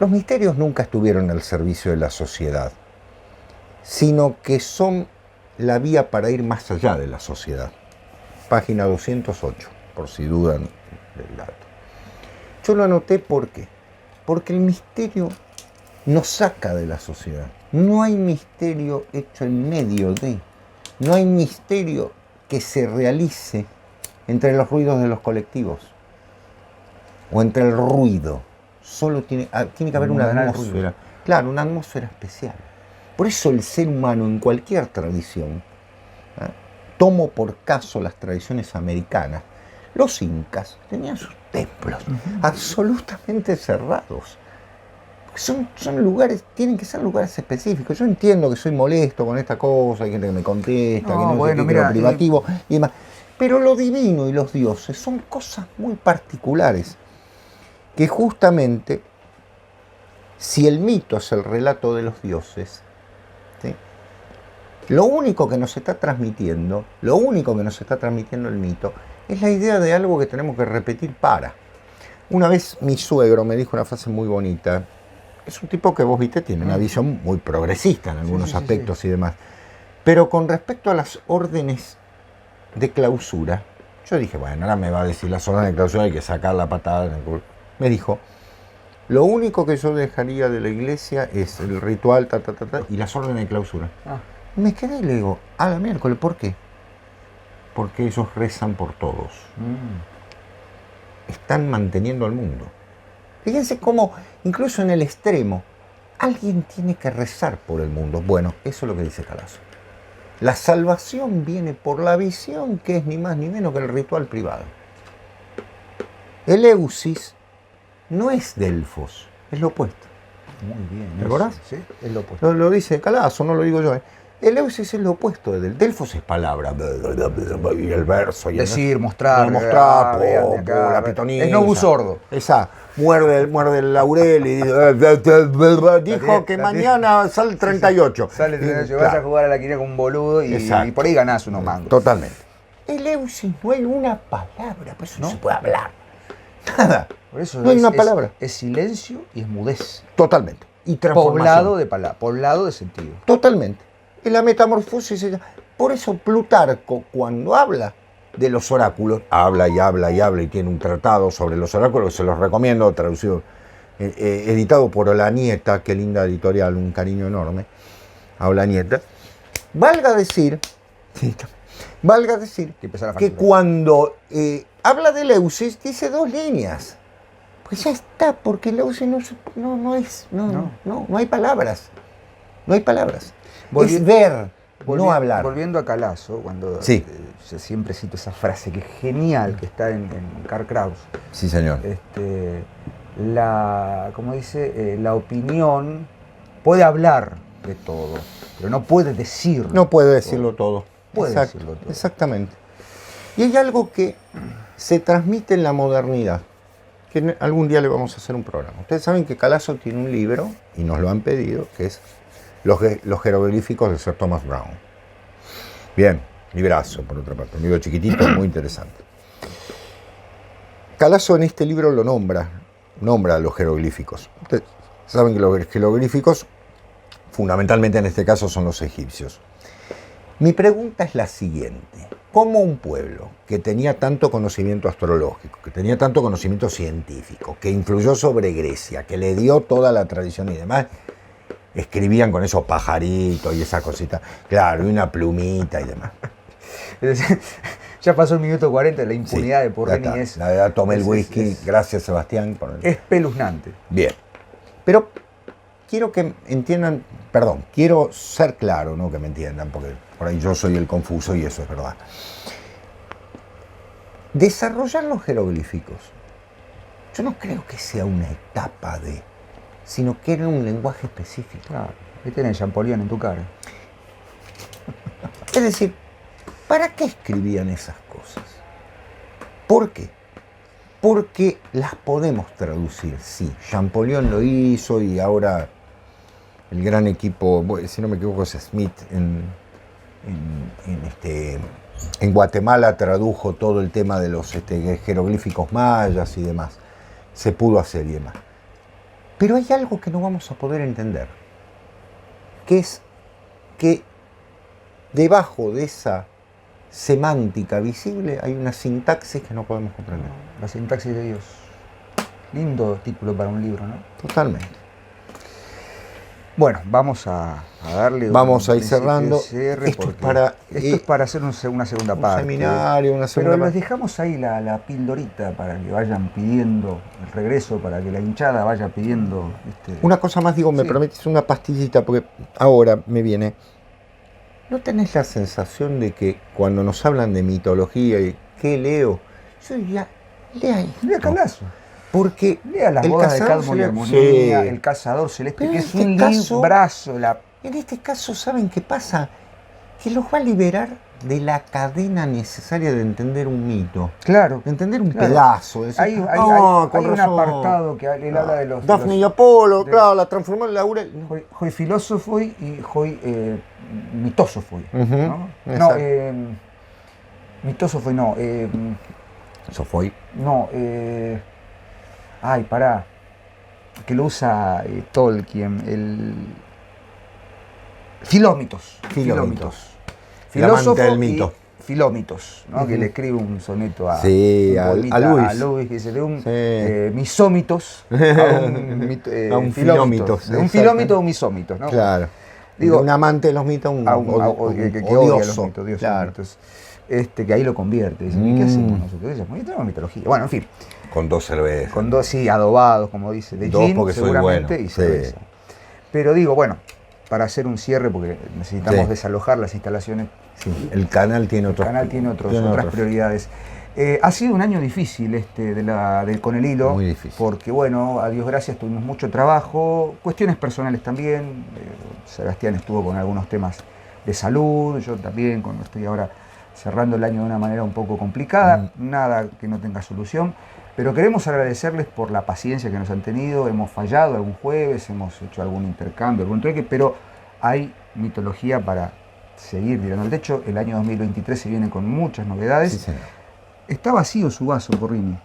los misterios nunca estuvieron al servicio de la sociedad, sino que son la vía para ir más allá de la sociedad. Página 208, por si dudan del dato. Yo lo anoté porque el misterio nos saca de la sociedad. No hay misterio hecho en medio de, no hay misterio que se realice entre los ruidos de los colectivos o entre el ruido. Solo tiene que haber una atmósfera. Claro, una atmósfera especial. Por eso el ser humano en cualquier tradición, tomo por caso las tradiciones americanas, los incas tenían sus templos absolutamente cerrados. Son lugares, tienen que ser lugares específicos. Yo entiendo que soy molesto con esta cosa, hay gente que me contesta, que no sé qué, lo privativo y demás. Pero lo divino y los dioses son cosas muy particulares, que justamente, si el mito es el relato de los dioses, ¿sí?, Lo único que nos está transmitiendo el mito, es la idea de algo que tenemos que repetir para. Una vez mi suegro me dijo una frase muy bonita. Es un tipo que vos viste, tiene una visión muy progresista en algunos aspectos y demás. Pero con respecto a las órdenes de clausura, yo dije, bueno, ahora me va a decir las órdenes de clausura, hay que sacar la patada en el culo. Me dijo, lo único que yo dejaría de la iglesia es el ritual, y las órdenes de clausura. Me quedé y le digo, a la miércoles, ¿por qué? Porque ellos rezan por todos. Están manteniendo al mundo. Fíjense cómo, incluso en el extremo, alguien tiene que rezar por el mundo. Bueno, eso es lo que dice Calazo. La salvación viene por la visión, que es ni más ni menos que el ritual privado. Eleusis no es Delfos, es lo opuesto. Muy bien. ¿Me acordás? Sí, es lo opuesto. Lo dice Calazo, no lo digo yo. Eleusis es lo opuesto de Delfos, es palabra. Y el verso. Y decir, mostrar. La pitonisa. Es Novus Ordo. Esa. Muerde el laurel y dijo que mañana sale el 38. Sale el 38. Vas a jugar a la quiniela con un boludo y por ahí ganás unos mangos. Totalmente. Eleusis no hay una palabra, por eso no se puede hablar. Nada. Por eso no hay una palabra. Es silencio y es mudez. Totalmente. Y transformación. Poblado de palabra, poblado de sentido. Totalmente. Y la metamorfosis. Por eso Plutarco, cuando habla de los oráculos, habla y tiene un tratado sobre los oráculos, se los recomiendo, traducido, editado por Olanieta, qué linda editorial, un cariño enorme a Olanieta. Valga decir que cuando habla de Eleusis, dice 2 líneas. Pues ya está, porque Eleusis no hay palabras. No hay palabras. Es ver, no hablar. Volviendo a Calazo, cuando yo siempre cito esa frase que es genial, que está en Karl Kraus. Sí, señor. Como dice, la opinión puede hablar de todo, pero no puede decirlo. No puede decirlo todo. Decirlo todo. Exactamente. Y hay algo que se transmite en la modernidad, que algún día le vamos a hacer un programa. Ustedes saben que Calazo tiene un libro, y nos lo han pedido, que es Los jeroglíficos de Sir Thomas Browne. Bien, librazo, por otra parte, un libro chiquitito, muy interesante. Calazo en este libro lo nombra a los jeroglíficos. Ustedes saben que los jeroglíficos, fundamentalmente en este caso, son los egipcios. Mi pregunta es la siguiente. ¿Cómo un pueblo que tenía tanto conocimiento astrológico, que tenía tanto conocimiento científico, que influyó sobre Grecia, que le dio toda la tradición y demás, escribían con esos pajaritos y esas cositas, claro, y una plumita y demás? Ya pasó el minuto 40, la impunidad de Porreni es... La verdad, tomé el whisky, gracias Sebastián. Es espeluznante. Bien, pero quiero que entiendan, quiero ser claro, no que me entiendan, porque por ahí yo soy el confuso y eso es verdad. Desarrollar los jeroglíficos, yo no creo que sea una etapa sino que era un lenguaje específico. Claro, ahí tenés Champollion en tu cara. Es decir, ¿para qué escribían esas cosas? ¿Por qué? Porque las podemos traducir, sí. Champollion lo hizo y ahora el gran equipo, si no me equivoco, es Smith en Guatemala tradujo todo el tema de los jeroglíficos mayas y demás. Se pudo hacer y demás. Pero hay algo que no vamos a poder entender, que es que debajo de esa semántica visible hay una sintaxis que no podemos comprender. La sintaxis de Dios. Lindo título para un libro, ¿no? Totalmente. Bueno, vamos a darle... Vamos a ir cerrando. Esto es para hacer una segunda parte. Un seminario, una segunda parte. Pero les parte. dejamos ahí la pildorita para que vayan pidiendo el regreso, para que la hinchada vaya pidiendo... Una cosa más, digo, me prometes una pastillita, porque ahora me viene... ¿No tenés la sensación de que cuando nos hablan de mitología y qué leo? Yo diría, lea Calazo. Porque lea las bodas de Cadmo y Armonía, El Cazador Celeste, pero que es un librazo. En este caso, ¿saben qué pasa? Que los va a liberar de la cadena necesaria de entender un mito. Claro. De entender un pedazo. De decir, hay un apartado que él habla de los... Dafne y Apolo, claro, la transformó en laurel. Hoy filósofo y hoy mitoso fui. ¿No? Mitoso fui, no. Sofoy. No, pará. Que lo usa Tolkien, el. Filómitos. Filósofo del mito. Filómitos, ¿no? Que le escribe un soneto a Luis. Que dice de un misómitos a un filómitos. De un filómito a un misómitos, ¿no? Claro. Digo, de un amante de los mitos, que odia los mitos, claro. Que ahí lo convierte. Dice, ¿y qué hacemos nosotros? Tenemos mitología. Bueno, en fin. Con 2 cervezas. Con 2, sí, adobados, como dice. De 2 gin, porque seguramente, soy bueno. Y cerveza. Pero digo, bueno, para hacer un cierre, porque necesitamos desalojar las instalaciones. Sí, el canal tiene otras prioridades. Ha sido un año difícil del Con el Hilo. Muy difícil. Porque, bueno, a Dios gracias, tuvimos mucho trabajo, cuestiones personales también. Sebastián estuvo con algunos temas de salud, yo también, estoy ahora cerrando el año de una manera un poco complicada, nada que no tenga solución. Pero queremos agradecerles por la paciencia que nos han tenido. Hemos fallado algún jueves, hemos hecho algún intercambio, algún trueque, pero hay mitología para seguir tirando el techo. El año 2023 se viene con muchas novedades. Sí, señor. Está vacío su vaso, Porrini.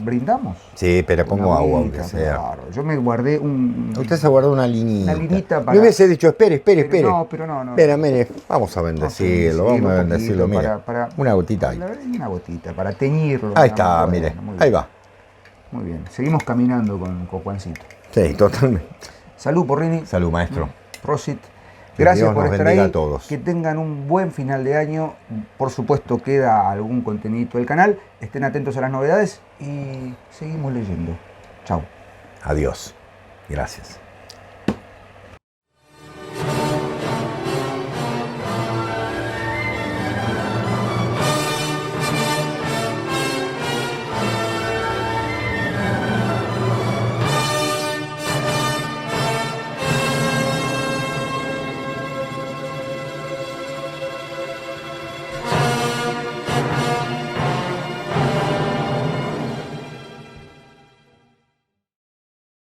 ¿Brindamos? Sí, pero pongo agua, aunque sea. Claro. Yo me guardé Usted se guardó una linita. Una linita para. Me hubiese dicho, espere. No, pero no. Mire, vamos a bendecirlo, vamos a bendecirlo, mira. Una gotita ahí. Una gotita, para teñirlo. Ahí está, mire, ahí va. Muy bien, seguimos caminando con Juancito. Sí, totalmente. Salud, Porrini. Salud, maestro. Prosit. Gracias por estar ahí. A todos. Que tengan un buen final de año. Por supuesto, queda algún contenido del canal. Estén atentos a las novedades y seguimos leyendo. Chao. Adiós. Gracias.